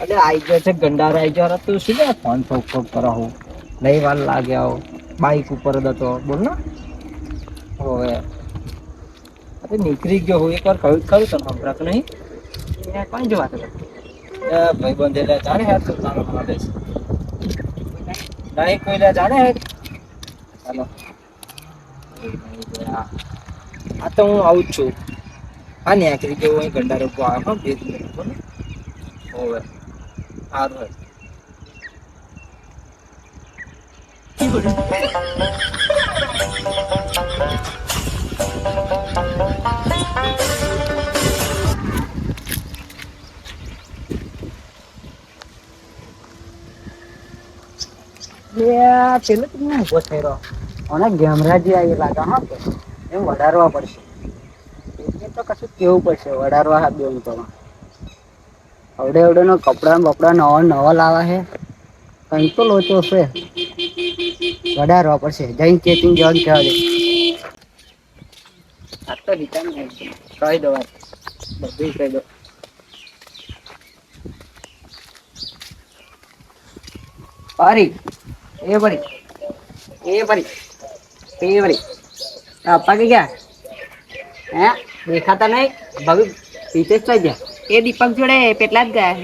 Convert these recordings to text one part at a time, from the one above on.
અરે આઈ ગયો છે ગંડારો આઈ ગયો તું શું લે ફોન ફોક ફોક કરો હું નહીં વાર લાગે આવો બાઈક ઉપર જ હતો બોલ ને હવે અરે નીકળી ગયો હું એકવાર કહ્યું ખરું તને સંભળાતું નહીં કોણ જો વાત ભાઈ બંધ જાણે યાર તું તારો દેશ નહીં કોઈ લે જાણે ચાલો આ તો હું આવું જ છું હા ને આખરી કેવું અહીં ગંડારો આવે બે મિનિટ હોવે સારું પેલો તમને ઉભો થઈ રહ્યો અને ગેમરાજી આવી લાગે હા એમ વડારવા પડશે એટલે તો કશું કેવું પડશે વડારવા હા બેન તો અવડે અવડે નો કપડા બપડા નવા નવા લાવા છે કઈ તો લોચો છે વડારવા પડશે જઈને ચેટિંગ જવાનું કહેવા દે આ તો રિટર્ન કહી દો વાત બધું કહી દો પારી એ પરી આપા કે ગયા હે દેખાતા નહીં ભાભી પીતે જ થઈ ગયા એ દીપક જોડે પેટલા જ ગયા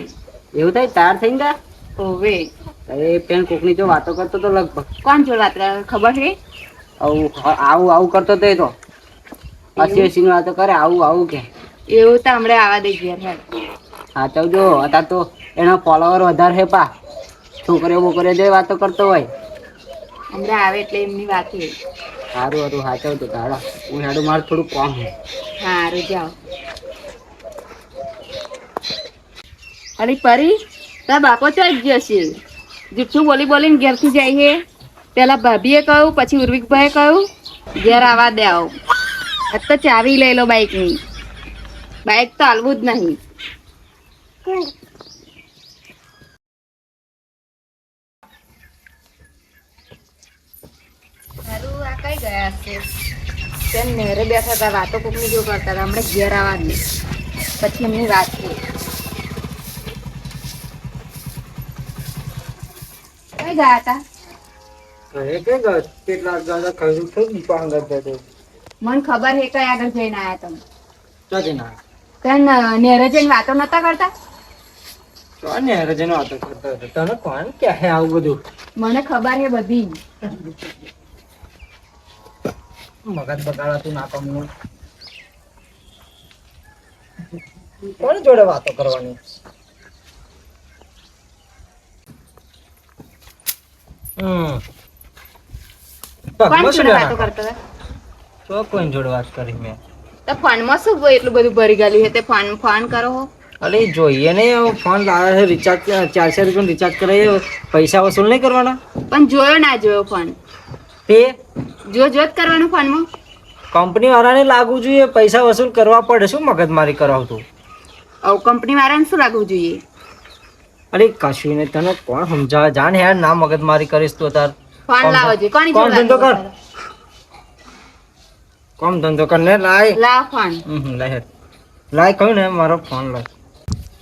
એવું થાય તાર થઈને ગયા ઓવે એ પેન કોકની જો વાતો કરતો તો લગભગ કોણ જોડે વાત ખબર છે આવું આવું કરતો તો એ તો હસી હસીની વાતો કરે આવું કે એવું તો હમણાં આવા દઈ ગયા હા તો જો અત્યારે તો એના ફોલોવર વધારે છે પા છોકરીઓ બોકરીઓ જે વાતો કરતો હોય હમણાં આવે એટલે એમની વાત છે સારું હતું સાચવતું તારા હું હેડું મારું થોડું કોમ છે સારું જાઓ અરે પરી તારા બાપો તો જ જશે જુઠ્ઠું બોલી બોલીને ઘેરથી જાય છે પેલા ભાભીએ કહ્યું પછી ઉર્વિકભાઈએ કહ્યું ઘેર આવવા દે આવો તો ચાવી લઈ લો બાઈકની બાઈક તો હાલવું જ નહીં સારું આ કઈ ગયા છે તેમ નેરે બેઠા હતા વાતો કોકની જો કરતા હતા હમણાં ઘેર આવવા દે પછી એમની વાત થઈ કઈ ગયા હતા મને ખબર છે કઈ આગળ જઈને આયા તમે તને નેરે જઈને વાતો નતા કરતા તને કોણ કે આવું બધું મને ખબર છે બધી મગજ બગાડાતું ના કમનું કોણ જોડે વાતો કરવાની કોણ જોડે વાતો કરતા હતા તો કોઈ જોડે વાત કરી મેં તો ફોનમાં શું એટલું બધું ભરી ગયેલું છે તે ફોન કરો હો અરે જોઈએ ને ફોન લાવે છે રિચાર્જ 400 રૂપિયા રિચાર્જ કરાવીએ પૈસા વસૂલ નહીં કરવાના પણ જોયો ના જોયો ફોન તે જો જ કરવાનું ફોનમાં કંપની વાળાને લાગવું જોઈએ પૈસા વસૂલ કરવા પડે શું મગજમારી કરાવતું આવું કંપની વાળાને શું લાગવું જોઈએ અરે કશું ને તને કોણ સમજાવે જાણ યાર ના મગજમારી કરીશ તું તાર ફોન લાવો જોઈએ કોણ ધંધો કર કોમ ધંધો કર ને લાય લાવ ફોન લાય કહ્યું ને મારો ફોન લાય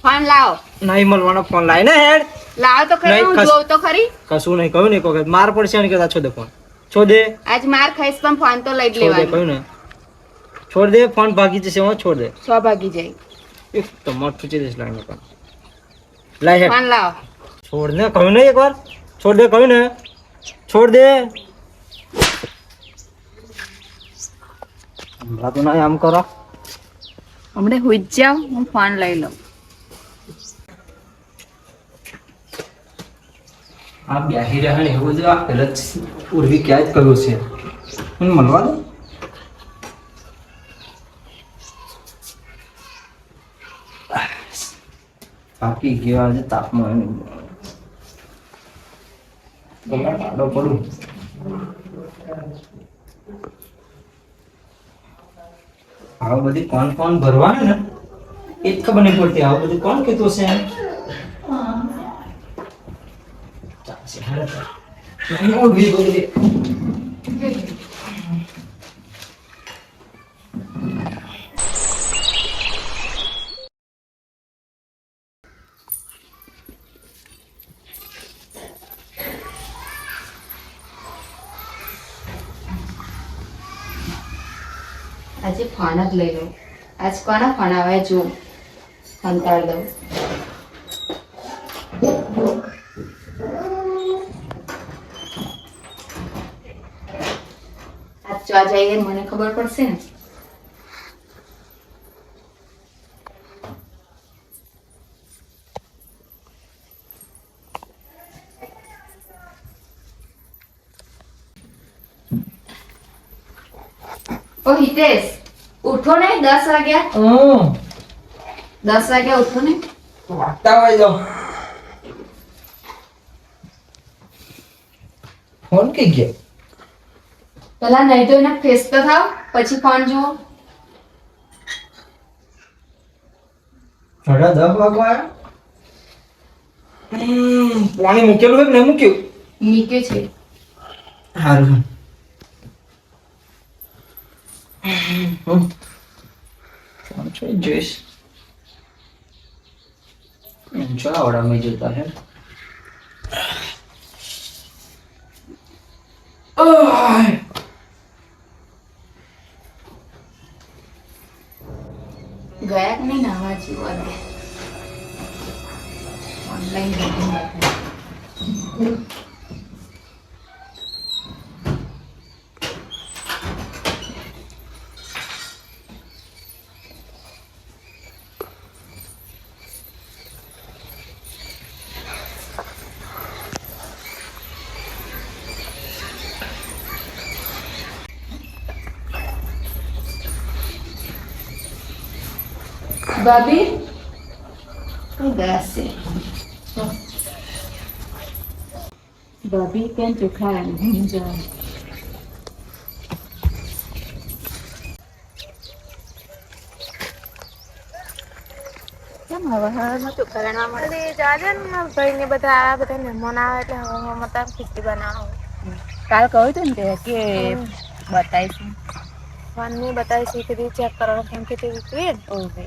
ફોન લાવો નહીં મળવાનો ફોન લાય ને હેડ લાવો તો ખરી હું જોઉં તો ખરી કશું નહીં કહ્યું ને એક વખત માર પડશે ને કહેતા છોડે ફોન છોડ દે આજ માર ખાઈશ પણ ફોન તો લઈ જ લેવાનો કહ્યું ને છોડ દે ફોન ભાગી જશે હું છોડ દે સો ભાગી જાય એક તમાર ખૂચી દેશ લાઈને પણ લાય હેડ ફોન લાવો છોડ ને કહ્યું ને એકવાર છોડ દે કહ્યું ને છોડ દે હમણાં તો ના આમ કરો હમણાં હુઈ જ જાઓ હું ફોન લઈ લઉં આ બેહી રહ્યા ને એવું જ આ પેલા ઉર્વી ક્યાં જ કહ્યું છે મને મળવા દે થાકી ગયો આજે તાપમાં ટાડો પડું આવું બધી કોણ ભરવાનું ને એ જ ખબર નહીં પડતી આવું બધું કોણ કીધું છે આજે ફોન જ લઈ લઉં. આજ કોના ફોન આવે જો અંતાળ દઉં. આજ ચા જઈએ મને ખબર પડશે ને. ઓ હિતેશ, ઉઠો ને 10 વાગ્યા. 10 વાગ્યા ઉઠો ને. વાગતા હોય તો ફોન કઈ ગયો? પેલા નહીં તો એને ફ્રેશ તો થાવ પછી ફોન જુઓ. 10:30 વાગવા આવ્યા. પાણી મૂકેલું હોય કે નહીં મૂક્યું? મૂક્યું છે. સારું. ફોન જોઈ જોઈશ. ચા આવડામાં જતા હે. ગયા કે નહીં નાવા જેવું આજે ઓનલાઈન ગેમિંગ બતાવે. ભાભી શું ગયા છે? ભાભી કેમ ચોખા નહીં જવાનું? કેમ હવે ચોખ્ખા રણવા મળે જાજે ને ભાઈ ને બધા મહેમાન આવે એટલે હવે મતા ખીચડી બનાવો. કાલ કહ્યું હતું ને તે કે બતાવીશું. ફોન ની બતાવી શીખી ચેક કરવાનો ફોન કે તે વિકરી ઓકે.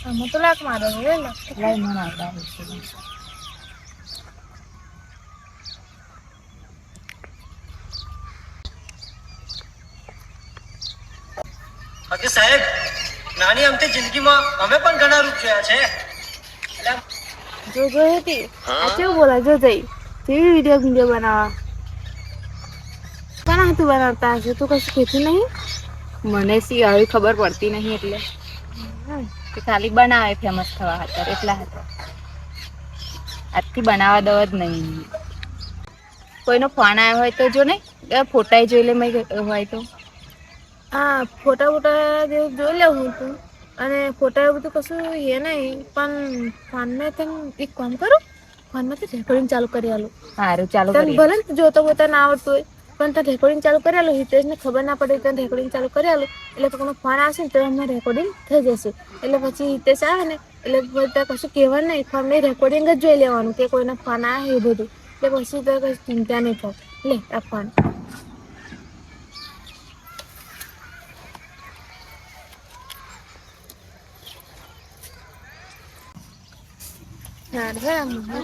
આમાં તો લાખ મારો ને લાઈ મને આવડાવે છે. બાકી સાહેબ, નાની અમથી જિંદગીમાં અમે પણ ઘણા રૂપ જોયા છે. જો હતી આ કેવું બોલા જો જઈ કેવી વિડીયો બનાવવા કોના હતું બનાવતા હશે તું કશું કહેતી નહીં. મને સી આવી ખબર પડતી નહીં એટલે કે ખાલી બનાવે ફેમસ થવા હતા એટલા હતા. આજથી બનાવવા દવ જ નહીં. કોઈનો ફોન આવ્યો હોય તો જો ને ફોટા જોઈ લે મેં હોય તો. હા ફોટા બોટા જોઈ લેવું હતું અને ફોટા એવું બધું કશું એ નહીં પણ ફોનમાં તમે એક કામ કરો ફોનમાંથી રેકોર્ડિંગ ચાલુ કરી આલો. સારું ચાલુ તને કરીએ. ભલે ને જોતો બોતા ના આવડતું હોય પણ ત્યાં રેકોર્ડિંગ ચાલુ કરી આલો. હિતેશને ખબર ના પડે ત્યાં રેકોર્ડિંગ ચાલુ કરી આલો એટલે કોઈનો ફોન આવશે ને તો એમાં રેકોર્ડિંગ થઈ જશે. એટલે પછી હિતેશ આવે ને એટલે ત્યાં કશું કહેવાનું નહીં ફોનમાં રેકોર્ડિંગ જ જોઈ લેવાનું કે કોઈનો ફોન આવે એ બધું. એટલે પછી તો કઈ ચિંતા નહીં થાય. લે આ ફોન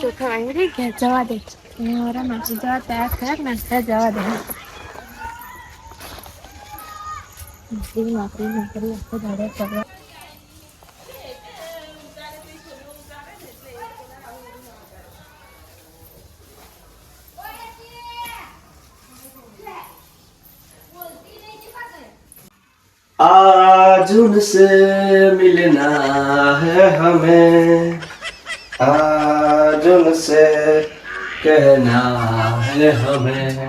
ચોખા વાંગી ઘેર જવા દે મારા માસી જવા તૈયાર થયા નાસ્તા જવા દે. નોકરી આખો દાડો કરવા आज उनसे मिलना है हमें, आज उनसे कहना है हमें.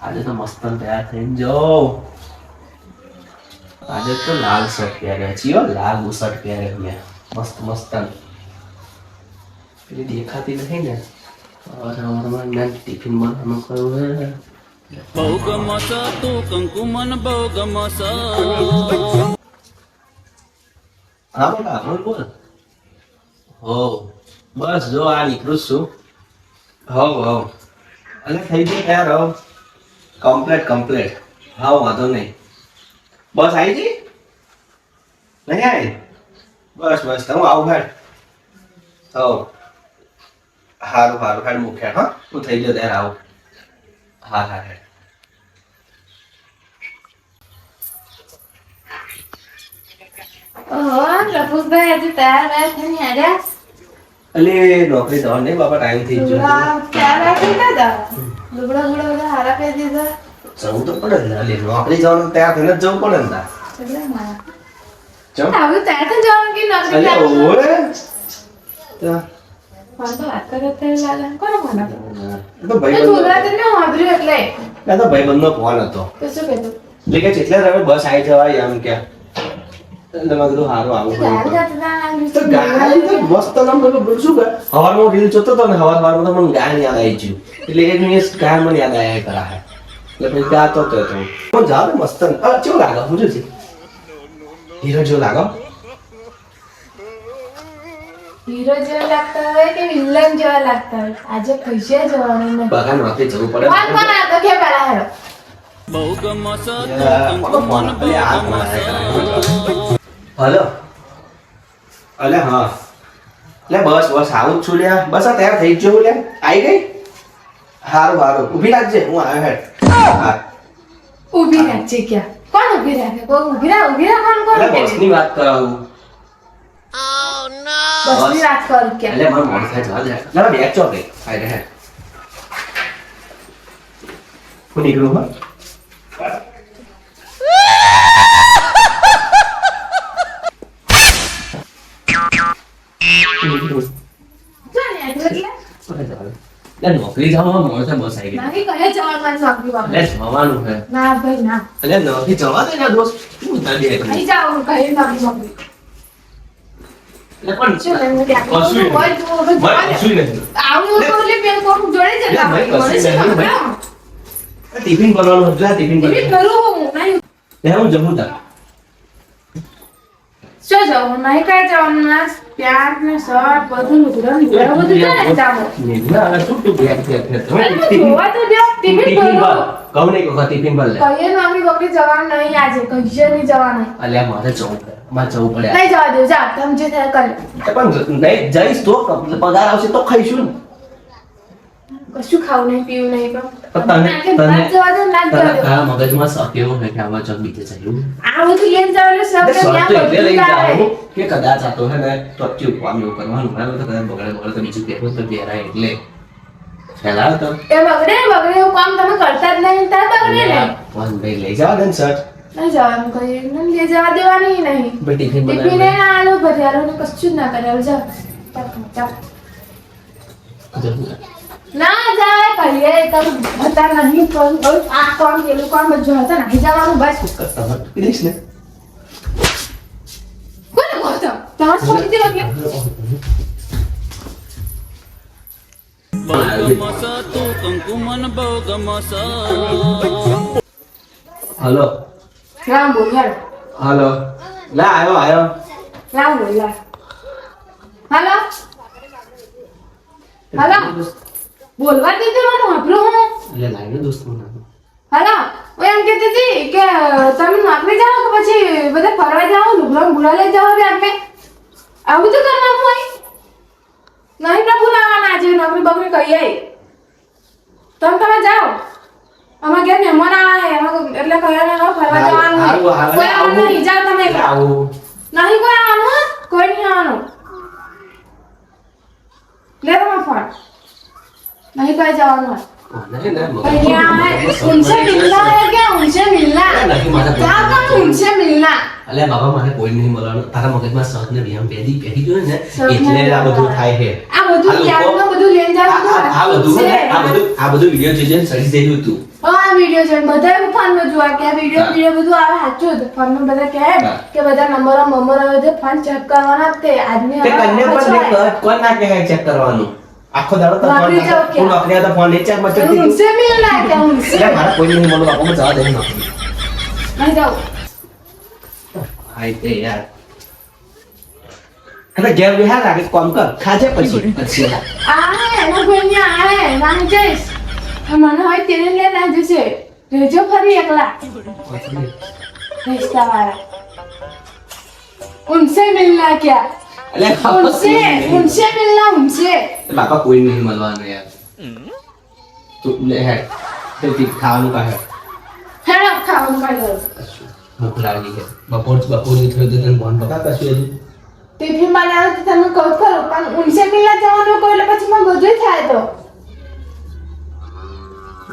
આજે તો મસ્ત તૈયાર થઈને જાઓ. આજે તો લાલ શર્ટ પહેર્યો છીએ, લાલ બુશર્ટ પહેર્યો મેં મસ્ત મસ્ત. પેલી દેખાતી નહીં ને મેં ટિફિન બનાવવાનું કહ્યું હે. બહુ ગમસ તું કંકુમન બહુ ગમસ. હા બોલા બોલ. હો બસ જો આ નીકળું છું. હવ અને થઈ ગયું તૈયાર. હવ કમ્પ્લેટ. હા વાંધો નહીં. બસ આવી ગઈ નહીં આવી? બસ હું આવું હેડ. હવ સારું હેડ મૂક્યા. હા હું થઈ ગયો ત્યારે આવું. હા હેડ. ઓહો રફુભાઈ આજે તૈયાર વયા થઈને આવ્યા અલે નોકરી જવાનું નહીં બાપા, ટાઈમ થઈ ગયો તૈયાર થઈ ગયા લુગડા ગુડા બધા હારા પહેરી દીધા જવું તો પડે ને. અલે નોકરી જવાનું તૈયાર થઈને જ જવું પડે ને તાર. એટલે મારા ચમ આવું તૈયાર થઈ જવાનું કે નોકરી અલે ચાલુ? ઓય તા ફોન તો વાત કરે તે લાલા કોનો ફોન હતો તો એ ભાઈ જોરાતે ને વાપર્યું એટલે બંધ તો ભાઈ બંધનો ફોન હતો તો શું કહેતો એટલે કે જેટલે તમે બસ આવી જવાય એમ કે એટલે મેં કીધું સારું આવું ગાડી પડ્યું. જાતના તો ગાડી તો મસ્ત નામ તો બોલ શું કે હવારમાં રીલ જોતો તો ને હવારમાં તો મને ગાયન યાદ આવી ગયું એટલે એક મિનિટ ગાયન મને યાદ આવ્યા કરા હે એટલે પછી ગાતો તો પણ જાવ ને મસ્ત કેવું લાગે હું છે હીરો જેવો લાગો હીરો જેવા લાગતા હોય કે વિલન જેવા લાગતા હોય આજે પૈસા જવાનું નહીં બગા નોકરી જવું પડે ફોન કોણ આ તો કે પેલા હેરો બહુ ગમસ હલો અલે હા લે બસ બસ આવું જ છું લ્યા બસ આ તૈયાર થઈ જ જવું લે આવી ગઈ હારું હારું ઊભી રાખજે હું આવ્યો હેડ હા ઊભી રાખજે ક્યાં કોણ ઊભી રાખે કોઈ ઊભી રાખ કોણ કોણ એટલે બસની વાત કરાવું બસની વાત કરું ક્યાં એટલે મને મોડ થાય જવા દે જરા બેગ ચો ગઈ આવી રહે હું નીકળું હા નોકરી જવામાં મોડ થાય બસ આવી ગઈ નાની કહે જવાનું નોકરી બાબા એટલે જવાનું હે ના ભાઈ ના એટલે નોકરી જવા દે ને દોસ્ત શું થાય બે અહીં જાવ કહે નોકરી એટલે પણ શું લેવું ત્યાં કશું નહીં. હોય તો હવે ભાઈ જવા દે. કશું નહીં આવું તો એટલે પેન કોણ જોડે જતા ભાઈ, હોય. મને કશું શું નહીં, ખબર? ટિફિન કરવાનું હતું ટિફિન એવી કરવાનું કરું નહીં ત્યાં હું જમું તા શું જવું નહીં કઈ જવાનું ના પ્યાર ને શર્ટ બધું લુગડા નીકળે બધું ક્યાં જાવું ના હવે શું તું બેગ ફેર તમે અરે ટિફિન જોવા તો દે ટિફિન ટિફિન ભરો કહું નહીં કહું ટિફિન ભર લે કહીએ નોકરી બકરી જવાનું નહીં આજે કહીએ નહીં જવાનું અલ્યા મારે જવું પડે મારે જવું પડે નહીં જવા દો જા તમે જે થાય કરી પણ નહીં જઈશ તો પગાર આવશે તો ખાઈશું ને કશું ખાવું નહીં પીવું નહીં પણ પણ તને- ના જવા દો ના જ જવા દો તારા મગજમાં શક એવો છે કે આવા ચોક બીજે જયું આ બધું લઈને જાવ એટલે સબ એટલે શરત તો એટલે લઈ આવે જાઉં કે કદાચ આ તો હે ને તો ચૂપ આમ એવું કરવાનું બરાબર તો કદાચ બગડે તો બીજું પહેરું તો પહેરાય એટલે ફેલાવ તો એ બગડે એવું કામ તમે કરતા જ નહીં તાર બગડે ને ફોન ભાઈ લઈ જવા દે ને શર્ટ નહીં જવાનું કહીએ નહીં લઈ જવા દેવાની નહીં ભાઈ ટિફિન ટિફિન બનાવી ના આલો ભર્યાલો ને કશું જ ના કર્યા જાવ જાવ ના જાય કહીએ તમે હતા નહીં પણ આ કોણ પેલું કોણ બધું હતા નહીં જવાનું બસ કસ્ટમર પ્લીઝ ને કોને કહો છો તમારે છોડી દેવા કે બહુ ગમસ તું કંકુમન બહુ ગમસ હલો રામ બોલ યાર હલો લા આવ્યો રામ બોલ યાર હાલો હાલો બોલવા દીધું મને વાપરું હું એટલે લાગ્યો દોસ્ત મને હાલો હું એમ કહેતી હતી કે તમે નોકરી જાઓ કે પછી બધા ફરવા જાઓ લુગડા ગુડા લઈ જાઓ બે આપણે આવું તો કરવાનું હોય નહીં પ્રભુ લાવવાના આજે નોકરી બકરી કહીએ તમે જાઓ અમારે ઘેર મહેમાન આવે એટલે કહેવાના ફરવા જવાનું હોય. કોઈ આવવાનું નહીં જાઓ તમે એકલા. આવું નહીં કોઈ આવવાનું હો? કોઈ નહીં આવવાનું લે તમે ફોન नहीं कहीं जवान है નહીં ને कहीं आए उनसे मिलना है क्या उनसे मिलना नहीं, मारा क्या कम उनसे मिलना અલ્યા બાબા મારે કોઈ નહીં મળવાનું તારા મગજમાં શક ને વ્યાયામ પહેરી ગયો ને શક ને એટલે આ બધું થાય છે આ બધું આ ક્યારનું લોકો- બધું લઈને આ જવાનું બધું આ બધું વિડીયો જોઈને સડી જઈ હતું હા વિડિયો છે બધા ફોન માં જોવા કે વિડિયો બધું આવે સાચું જ ફોન માં બધા કહે હા. કે બધા નંબર આવે છે ફોન ચેક કરવાના જ તે આજની તે કન્યા પર ને કોણ ના કહે ચેક કરવાનું આખો દાડો તો ફોન નોકરી જાઓ હું ક્યાં? નોકરી તો ફોન ચેક મત કરતી उनसे मिलना है क्या उनसे એટલે મારે કોઈ નહીં મળવું આપો જવા દે નોકરી नहीं जाओ હાય તે યાર એટલે ઘેર વિહાર લાગે કામ કર ખાજે પછી પછી आए ना कोई आए नानी जैस मन होय तेरे लिए ना जैसे रेजो फरी एकला रिश्ता वाला उनसे मिलना क्या એટલે उनसे मिलना उनसे બાપા કોઈ નહીં મળવાનું યાર તું લે હે તે તી ખાવાનું કહે हेलो खाओ कर दो ભૂખ લાગી છે. બપોર થયું તો તને ફોન પકા કશું હજુ? ટિફિન બનાવ્યો તો તમે કહું ખરું પણ ઊંચે મિલવા જવાનું કહો એટલે પછી મને બધું થાય તો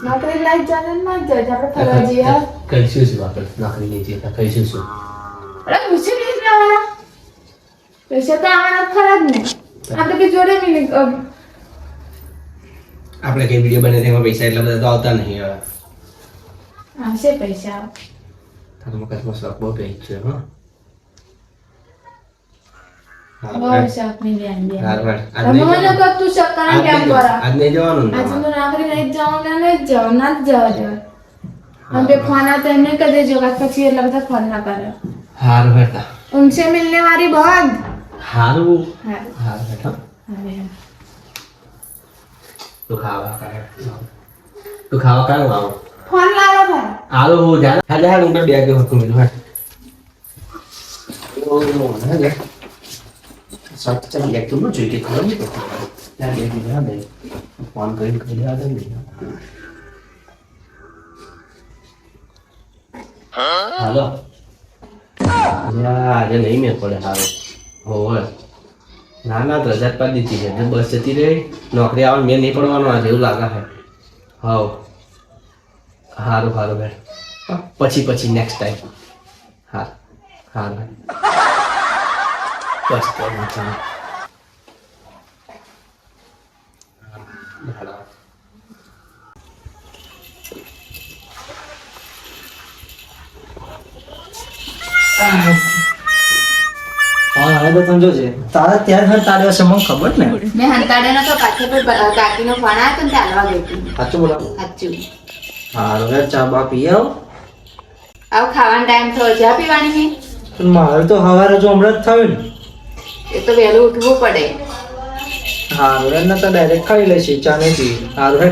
નોકરી લાઈફ ચાલે ને માં જાય આપણે ફરવા જઈએ કહીશું શું આપણે નોકરી નહીં જઈએ કહીશું શું? અરે ઊંચે મિલ જવાના પૈસા તો આવવાના ખરા જ ને આપણે કે જોડે મિલી આપણે કઈ વિડીયો બને તેમાં પૈસા એટલા બધા તો આવતા નહીં હવે. આવશે પૈસા તારો મગજમાં શોખ બહુ થઈ છે હા. બહુ શોખ ની બેન બેન હારવાર આજ તમે નહીં મને કહો તું શોખ કરે કેમ કરો આજ નહીં જવાનું ને આજે તો નોકરી નહીં જવાનું ને જ જાવ ના જ જવા દે અને તે ફોન આવતો એમને કહી દેજો કે પછી એટલા બધા ફોન ના કરે હાર બેટા ઉનસે મિલને વાળી બંધ હારું હા હાર બેટા હવે તું ખાવા કરે આવો ફોન લાવો ભાઈ હાલો હું જા હાલે હાલ હું બે કે હતું મેં હા સચ ચલ એક તો જોઈ કે ખબર નહીં પડતી યાર એક મિનિટ હા બે ફોન કરીને કહી દેવા દે ને હાલો આજે નહીં મેં પડે હારો હોવે ના તો 1000 પાડી દીધી છે બસ જતી રહી નોકરી આવવાનું મેં નહીં પડવાનું આજે એવું લાગે છે હાવ હારું બેન પછી નેક્સ્ટ ટાઈમ હારું બસ તો ચાલો હા હવે તો સમજો છે તારા ત્યાં હર તારે હશે મને ખબર ને મેં હંતાડ્યો નતો પાછો પર કાકીનો ફોન આવ્યો તો ને તે હાલવા ગઈ હતી સાચું બોલા સાચું હારું હવે ચા બા પી આવ આવું ખાવાનો ટાઈમ થયો ચા પીવાની નહીં પણ મારે તો સવારે જો હમણાં જ થયું ને એ તો વહેલું ઉઠવું પડે હારું ને તો ડાયરેક્ટ ખાઈ લેશે ચા નહીં પી હારું હે